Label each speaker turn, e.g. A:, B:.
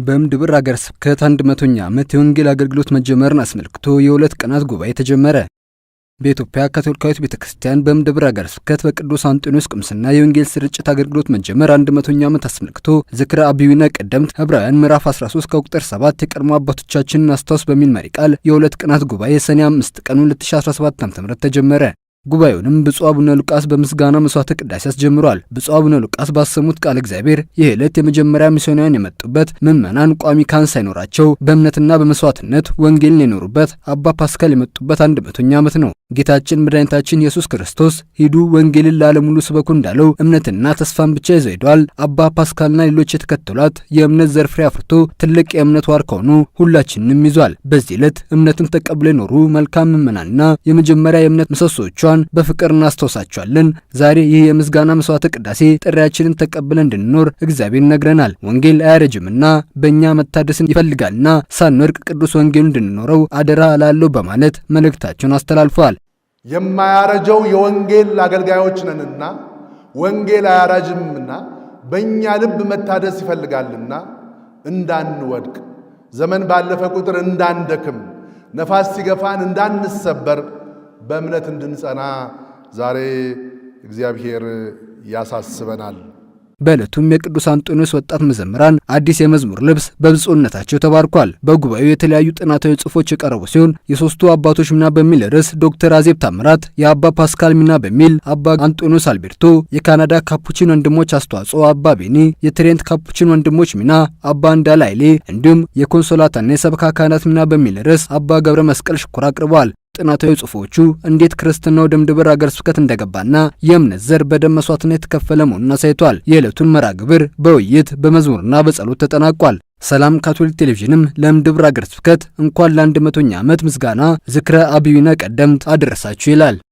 A: በእምድብር ሀገረ ስብከት 100ኛ ዓመት የወንጌል አገልግሎት መጀመርን አስመልክቶ የሁለት ቀናት ጉባኤ ተጀመረ። በኢትዮጵያ ካቶሊካዊት ቤተክርስቲያን በእምድብር ሀገረ ስብከት በቅዱስ አንጦንዮስ ቅምስና የወንጌል ስርጭት አገልግሎት መጀመር 100ኛ ዓመት አስመልክቶ ዝክረ አብዩነ ቀደምት ዕብራውያን ምዕራፍ 13 ከቁጥር 7 የቀድሞ አባቶቻችንን አስታውስ በሚል መሪ ቃል የሁለት ቀናት ጉባኤ ሰኔ 5 ቀን 2017 ዓ.ም ተጀመረ። ጉባኤውንም ብፁዕ አቡነ ሉቃስ በምስጋና መስዋዕተ ቅዳሴ አስጀምሯል። ብፁዕ አቡነ ሉቃስ ባሰሙት ቃል እግዚአብሔር ይህ ዕለት የመጀመሪያ ሚስዮናውያን የመጡበት፣ ምዕመናን ቋሚ ካህን ሳይኖራቸው በእምነትና በመስዋዕትነት ወንጌልን የኖሩበት፣ አባ ፓስካል የመጡበት 100ኛ ዓመት ነው። ጌታችን መድኃኒታችን ኢየሱስ ክርስቶስ ሂዱ ወንጌልን ለዓለም ሁሉ ስበኩ እንዳለው እምነትና ተስፋን ብቻ ይዘው ሄደዋል። አባ ፓስካልና ሌሎች የተከተሏት የእምነት ዘር ፍሬ አፍርቶ ትልቅ የእምነት ዋርካ ሆኖ ሁላችንንም ይዟል። በዚህ ዕለት እምነትን ተቀብለው የኖሩ መልካም ምዕመናንና የመጀመሪያ የእምነት ምሰሶቿን በፍቅር እናስታውሳቸዋለን። ዛሬ ይህ የምስጋና መስዋዕተ ቅዳሴ ጥሪያችንን ተቀብለን እንድንኖር እግዚአብሔር ይነግረናል። ወንጌል አያረጅምና በእኛ መታደስን ይፈልጋልና ሳንወድቅ ቅዱስ ወንጌል እንድንኖረው አደራ እላለሁ በማለት መልእክታቸውን አስተላልፈዋል።
B: የማያረጀው የወንጌል አገልጋዮች ነንና ወንጌል አያረጅምና በእኛ ልብ መታደስ ይፈልጋልና እንዳንወድቅ፣ ዘመን ባለፈ ቁጥር እንዳንደክም፣ ነፋስ ሲገፋን እንዳንሰበር በእምነት እንድንጸና ዛሬ እግዚአብሔር ያሳስበናል።
A: በዕለቱም የቅዱስ አንጦንዮስ ወጣት መዘምራን አዲስ የመዝሙር ልብስ በብፁዕነታቸው ተባርኳል። በጉባኤው የተለያዩ ጥናታዊ ጽሑፎች የቀረቡ ሲሆን የሶስቱ አባቶች ሚና በሚል ርዕስ ዶክተር አዜብ ታምራት፣ የአባ ፓስካል ሚና በሚል አባ አንጦንዮስ አልቤርቶ፣ የካናዳ ካፑቺን ወንድሞች አስተዋጽኦ አባ ቤኒ፣ የትሬንት ካፑቺን ወንድሞች ሚና አባ እንዳለ ኃይሌ እንዲሁም የኮንሶላታና የሰበካ ካህናት ሚና በሚል ርዕስ አባ ገብረ መስቀል ሽኩር አቅርበዋል። ጥናታዊ ጽሑፎቹ እንዴት ክርስትናው ወደ እምድብር ሀገረ ስብከት እንደገባና የእምነት ዘር በደም መስዋዕትነት የተከፈለ መሆኑን አሳይቷል። የዕለቱን መርሐ ግብር በውይይት በመዝሙርና በጸሎት ተጠናቋል። ሰላም ካቶሊክ ቴሌቪዥንም ለእምድብር ሀገረ ስብከት እንኳን ለ100ኛ ዓመት ምስጋና ዝክረ አብዩነ ቀደምት አደረሳችሁ ይላል።